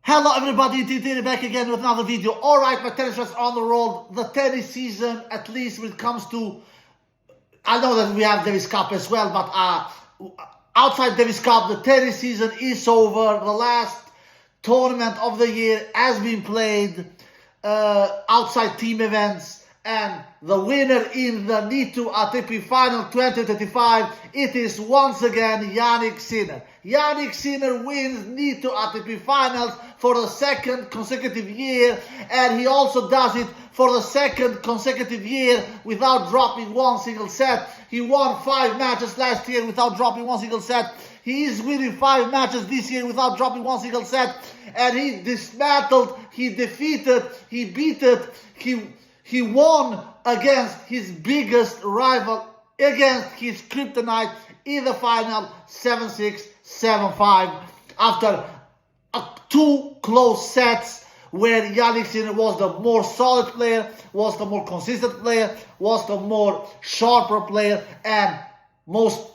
Hello everybody, TT back again with another video. Alright, my tennis friends on the road. The tennis season, at least when it comes to, I know that we have Davis Cup as well, but outside Davis Cup, the tennis season is over. The last tournament of the year has been played, outside team events, and the winner in the Nitto ATP Final 2025, it is once again Jannik Sinner. Jannik Sinner wins Nitto ATP Finals for the second consecutive year, and he also does it for the second consecutive year without dropping one single set. He won 5 matches last year without dropping one single set. He is winning 5 matches this year without dropping one single set, and he dismantled, he defeated, he beat it, he won against his biggest rival, against his kryptonite in the final, 7-6, 7-5, after 2 close sets where Jannik Sinner was the more solid player, was the more consistent player, was the more sharper player, and most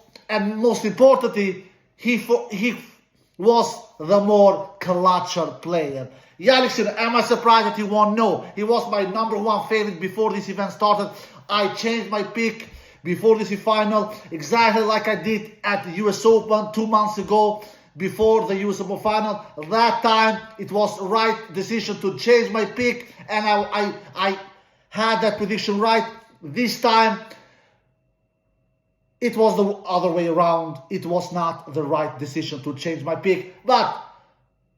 importantly, he was the more clutcher player. Jannik Sinner, am I surprised that he won? No. He was my #1 favorite before this event started. I changed my pick before this final, exactly like I did at the US Open 2 months ago, before the US Open final. That time, it was the right decision to change my pick, and I had that prediction right. This time, it was the other way around. It was not the right decision to change my pick, but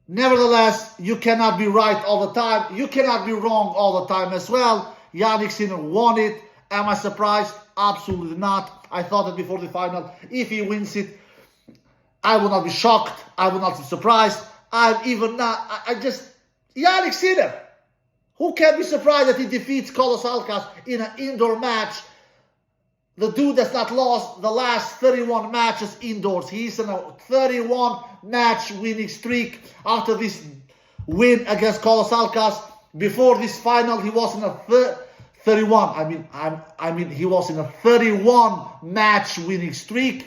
nevertheless, you cannot be right all the time. You cannot be wrong all the time as well. Jannik Sinner won it. Am I surprised? Absolutely not. I thought that before the final, if he wins it, I will not be shocked. I will not be surprised. Jannik Sinner. Who can be surprised that he defeats Carlos Alcaraz in an indoor match? The dude that's not lost the last 31 matches indoors. He's in a 31 match winning streak after this win against Carlos Alcaraz. Before this final, he was in a 31. He was in a 31 match winning streak.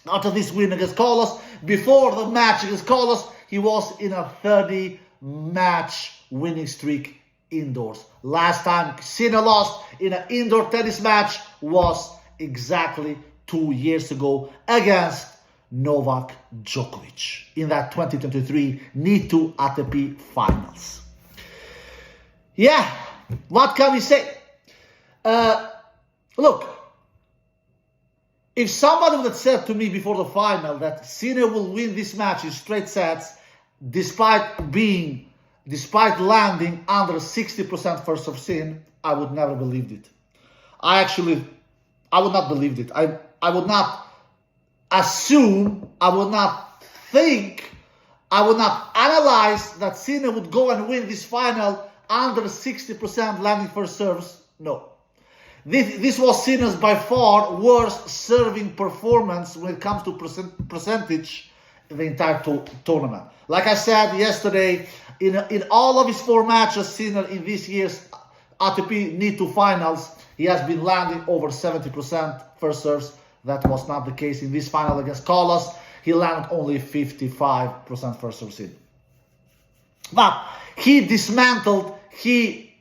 After this win against Carlos, before the match against Carlos, he was in a 30 match winning streak indoors. Last time Sinner lost in an indoor tennis match was exactly 2 years ago against Novak Djokovic in that 2023 Nitto ATP Finals. Yeah, what can we say? Look, if somebody would have said to me before the final that Sinner will win this match in straight sets, despite landing under 60% first serve sin, I would never believed it. I would not believe it. I would not assume, I would not think, I would not analyze that Sinner would go and win this final under 60% landing first serves. No. This was Sinner's by far worst serving performance when it comes to percentage in the entire tournament. Like I said yesterday, in all of his 4 matches, Sinner in this year's ATP Nitto Finals, he has been landing over 70% first serves. That was not the case in this final against Carlos. He landed only 55% first serves in. But he dismantled, he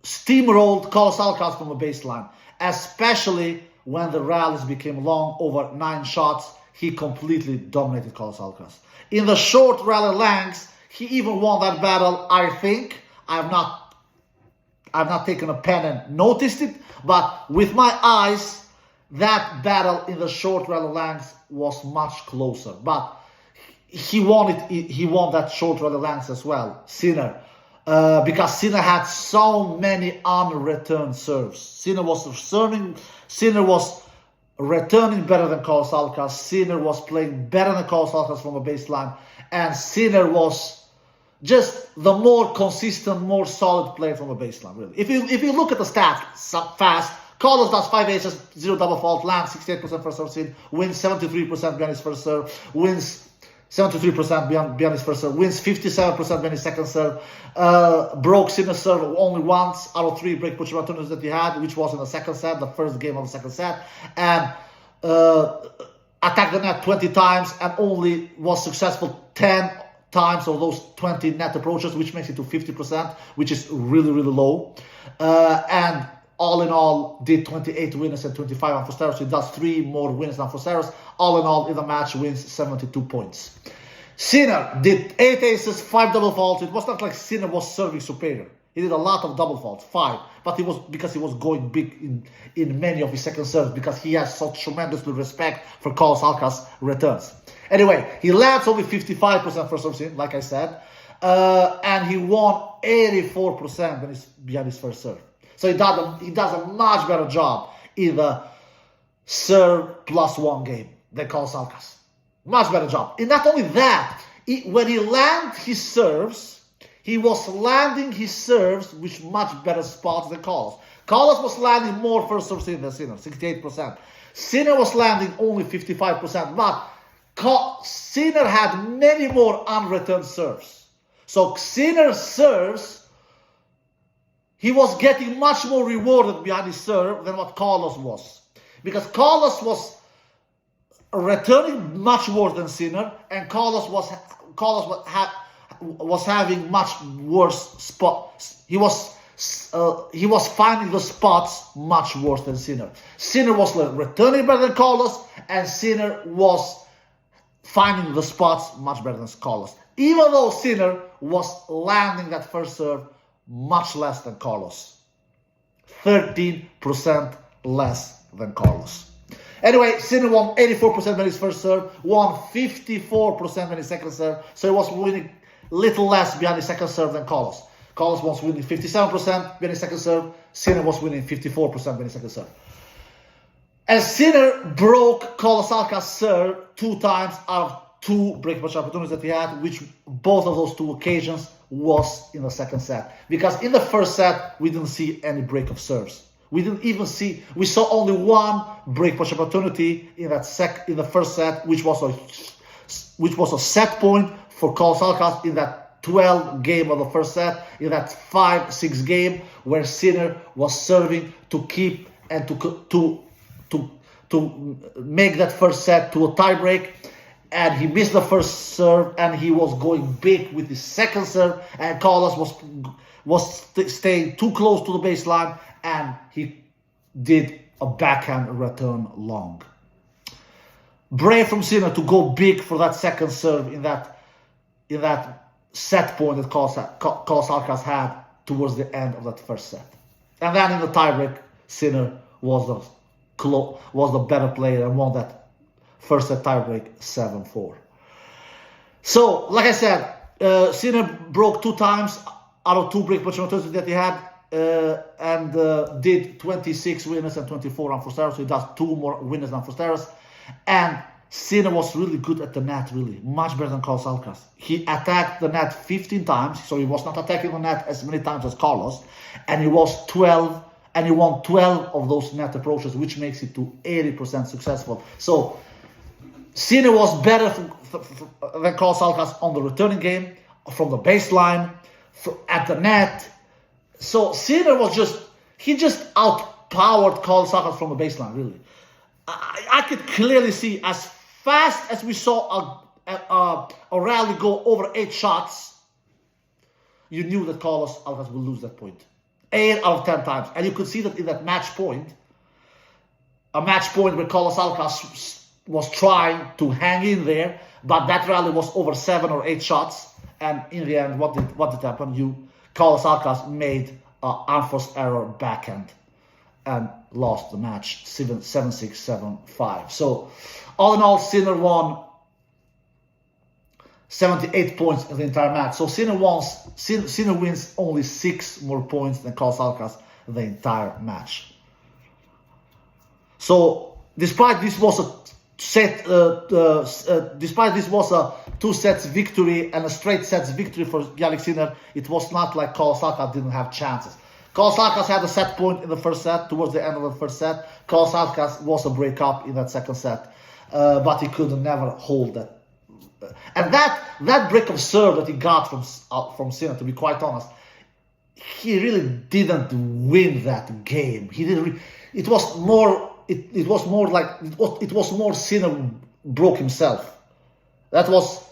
steamrolled Carlos Alcaraz from the baseline, especially when the rallies became long, over 9 shots. He completely dominated Carlos Alcaraz. In the short rally lengths, he even won that battle, I think. I've not taken a pen and noticed it, but with my eyes, that battle in the short rally lengths was much closer. But he won it. He won that short rally lengths as well, Sinner, because Sinner had so many unreturned serves. Sinner was returning better than Carlos Alcaraz. Sinner was playing better than Carlos Alcaraz from the baseline, and Sinner was just the more consistent, more solid player from the baseline, really. If you look at the stats fast, Carlos does 5 aces, 0 double fault, lands 68% first serve sin, wins 73% behind his first serve, wins 73% beyond his first serve, wins 57% behind his second serve, broke Sinner's serve only once out of 3 break push opportunities that he had, which was in the second set, the first game of the second set, and attacked the net 20 times and only was successful 10 times of those 20 net approaches, which makes it to 50%, which is really, really low. And all in all, did 28 winners and 25 unforced errors. So he does 3 more winners than unforced errors. All in all, in the match, wins 72 points. Sinner did 8 aces, 5 double faults. It was not like Sinner was serving superior. He did a lot of double faults, 5. But he was, because he was going big in many of his second serves, because he has such tremendous respect for Carlos Alcaraz returns. Anyway, he lands only 55% first serve, like I said. And he won 84% when he's behind his first serve. So he does a much better job in the serve +1 game than Carlos Alcaraz. Much better job. And not only that, when he landed his serves, he was landing his serves with much better spots than Carlos. Carlos was landing more first serves than Sinner, 68%. Sinner was landing only 55%, but Sinner had many more unreturned serves. So Sinner serves, he was getting much more rewarded behind his serve than what Carlos was. Because Carlos was returning much worse than Sinner, and Carlos was having much worse spots. He was finding the spots much worse than Sinner. Sinner was returning better than Carlos, and Sinner was finding the spots much better than Carlos. Even though Sinner was landing that first serve much less than Carlos. 13% less than Carlos. Anyway, Sinner won 84% when his first serve, won 54% when his second serve, so he was winning little less behind his second serve than Carlos. Carlos was winning 57% when his second serve, Sinner was winning 54% when his second serve. And Sinner broke Carlos Alcaraz's serve 2 times out of 2 break match opportunities that he had, which both of those 2 occasions was in the second set. Because in the first set, we didn't see any break of serves. We saw only 1 break match opportunity in the first set, which was a set point for Carlos Alcaraz in that 12 game of the first set, in that 5-6 game where Sinner was serving to keep and to make that first set to a tiebreak, and he missed the first serve, and he was going big with his second serve, and Carlos was staying too close to the baseline, and he did a backhand return long. Brave from Sinner to go big for that second serve in that set point that Carlos Alcaraz had towards the end of that first set. And then in the tiebreak, Sinner was the better player and won that first set tiebreak 7-4. So, like I said, Sinner broke 2 times out of 2 break opportunities that he had, and did 26 winners and 24 unforced errors. So he does 2 more winners than unforced errors. And Sinner was really good at the net, really. Much better than Carlos Alcaraz. He attacked the net 15 times, so he was not attacking the net as many times as Carlos. And he won 12 of those net approaches, which makes it to 80% successful. So Sinner was better than Carlos Alcaraz on the returning game, from the baseline, at the net. So Sinner was just outpowered Carlos Alcaraz from the baseline, really. I could clearly see, as fast as we saw a rally go over 8 shots, you knew that Carlos Alcaraz would lose that point. 8 out of 10 times. And you could see that in that match point, a match point where Carlos Alcaraz was trying to hang in there, but that rally was over 7 or 8 shots. And in the end, what did happen? Carlos Alcaraz made an unforced error backhand and lost the match 7-6, 7-5. So, all in all, Sinner won 78 points in the entire match. So Sinner wins only 6 more points than Carlos Alcaraz in the entire match. So, despite this was a 2 sets victory and a straight sets victory for Jannik Sinner, it was not like Carlos Alcaraz didn't have chances. Carlos Alcaraz had a set point in the first set, towards the end of the first set. Carlos Alcaraz was a break-up in that second set, but he could never hold that. And that break of serve that he got from Sinner, to be quite honest, he really didn't win that game. He didn't. It was more Sinner broke himself. That was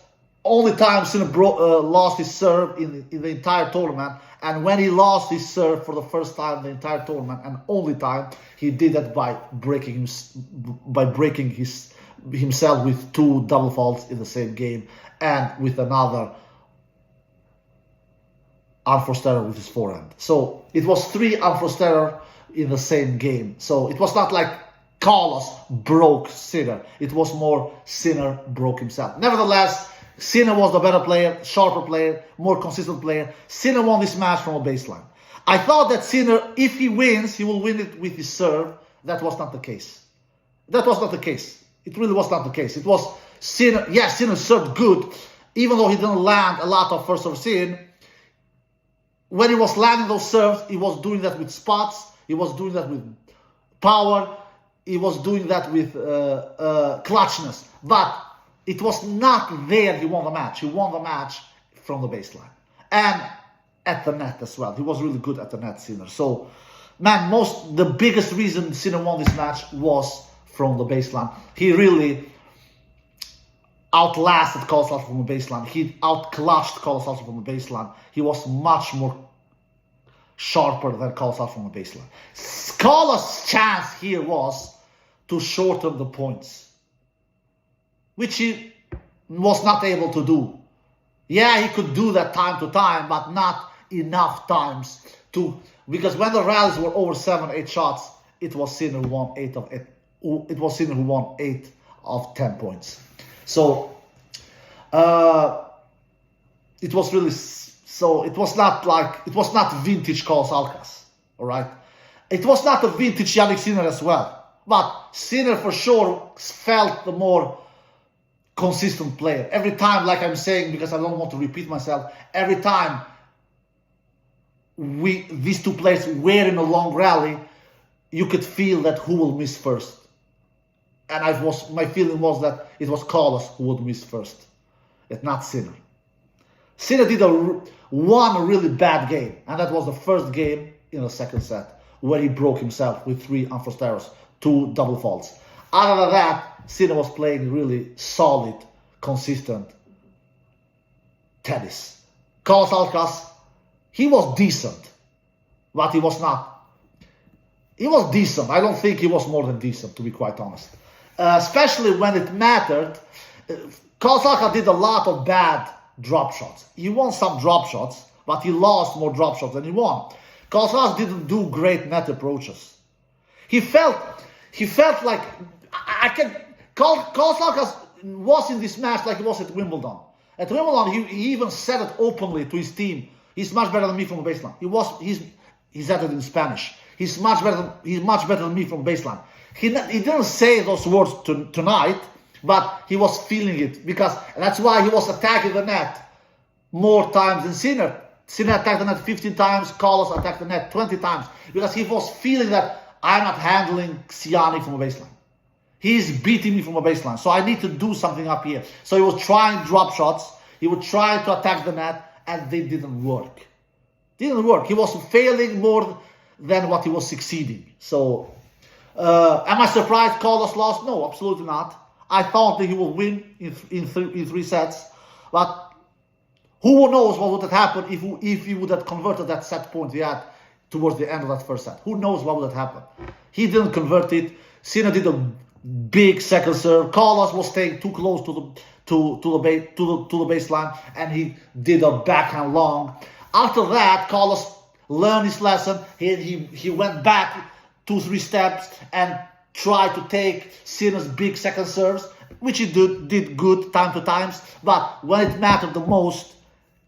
only time Sinner lost his serve in the entire tournament. And when he lost his serve for the first time in the entire tournament, and only time, he did that by breaking himself with 2 double faults in the same game, and with another unforced error with his forehand. So it was 3 unforced error in the same game. So it was not like Carlos broke Sinner. It was more Sinner broke himself. Nevertheless, Sinner was the better player, sharper player, more consistent player. Sinner won this match from a baseline. I thought that Sinner, if he wins, he will win it with his serve. That was not the case. That was not the case. It really was not the case. It was Sinner. Yes, Sinner served good, even though he didn't land a lot of first serve in. When he was landing those serves, he was doing that with spots. He was doing that with power. He was doing that with clutchness. But it was not there he won the match. He won the match from the baseline. And at the net as well. He was really good at the net, Sinner. So, man, the biggest reason Sinner won this match was from the baseline. He really outlasted Carlos Alcaraz from the baseline. He outclutched Carlos Alcaraz from the baseline. He was much more sharper than Carlos Alcaraz from the baseline. Carlos' chance here was to shorten the points, which he was not able to do. Yeah, he could do that time to time, but not enough times to, because when the rallies were over 7-8 shots, it was Sinner who won 8 of 8. It was Sinner who won 8 of 10 points. So it was really, so it was not vintage Carlos Alcaraz, all right? It was not a vintage Jannik Sinner as well. But Sinner for sure felt the more consistent player. Every time, like I'm saying, because I don't want to repeat myself, every time these 2 players were in a long rally, you could feel that who will miss first. And my feeling was that it was Carlos who would miss first, and not Sinner. Sinner did one really bad game, and that was the first game in the second set, where he broke himself with 3 unforced errors, 2 double faults. Other than that, Sinner was playing really solid, consistent tennis. Carlos Alcaraz, he was decent, but he was not. He was decent. I don't think he was more than decent, to be quite honest. Especially when it mattered. Carlos Alcaraz did a lot of bad drop shots. He won some drop shots, but he lost more drop shots than he won. Carlos Alcaraz didn't do great net approaches. He felt like Carlos Alcaraz was in this match like he was at Wimbledon. At Wimbledon, he even said it openly to his team. He's much better than me from the baseline. He said it in Spanish. He's much better than me from the baseline. He didn't say those words tonight, but he was feeling it, because that's why he was attacking the net more times than Sinner. Sinner attacked the net 15 times, Carlos attacked the net 20 times, because he was feeling that I'm not handling Jannik from the baseline. He's beating me from the baseline, so I need to do something up here. So he was trying drop shots, he would try to attack the net, and they didn't work. Didn't work. He was failing more than what he was succeeding. So, am I surprised Carlos lost? No, absolutely not. I thought that he would win in 3 sets, but who knows what would have happened if he would have converted that set point he had towards the end of that first set. Who knows what would have happened? He didn't convert it. Sinner did a big second serve. Carlos was staying too close to the baseline, and he did a backhand long. After that, Carlos learned his lesson. He went back 2-3 steps and tried to take Sinner's big second serves, which he did good time to times. But when it mattered the most,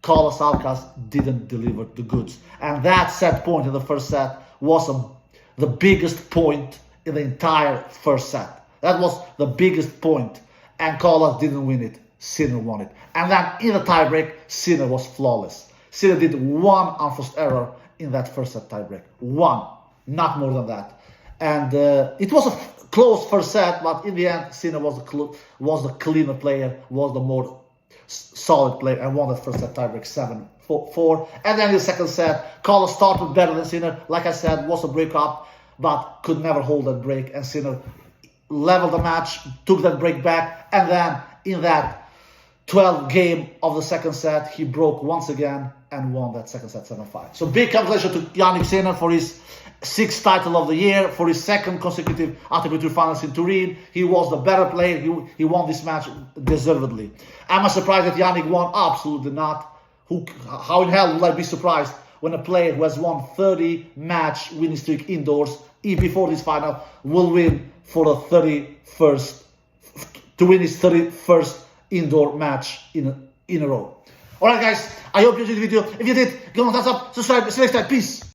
Carlos Alcaraz didn't deliver the goods. And that set point in the first set was the biggest point in the entire first set. That was the biggest point. And Carlos didn't win it. Sinner won it. And then in the tiebreak, Sinner was flawless. Sinner did 1 unforced error in that first set tiebreak. 1. Not more than that. And it was a close first set, but in the end, Sinner was the cleaner player, was the more solid player, and won that first set tiebreak 7-4. And then in the second set, Carlos started better than Sinner. Like I said, was a break-up, but could never hold that break. And Sinner leveled the match, took that break back, and then in that 12th game of the second set, he broke once again and won that second set 7-5. So big congratulations to Jannik Sinner for his 6th title of the year, for his 2nd consecutive ATP Tour Finals in Turin. He was the better player. He won this match deservedly. Am I surprised that Jannik won? Absolutely not. How in hell would I be surprised when a player who has won 30-match winning streak indoors before this final will win for the 31st, to win his 31st indoor match in a row. Alright guys, I hope you enjoyed the video. If you did, give me a thumbs up, subscribe, see you next time. Peace.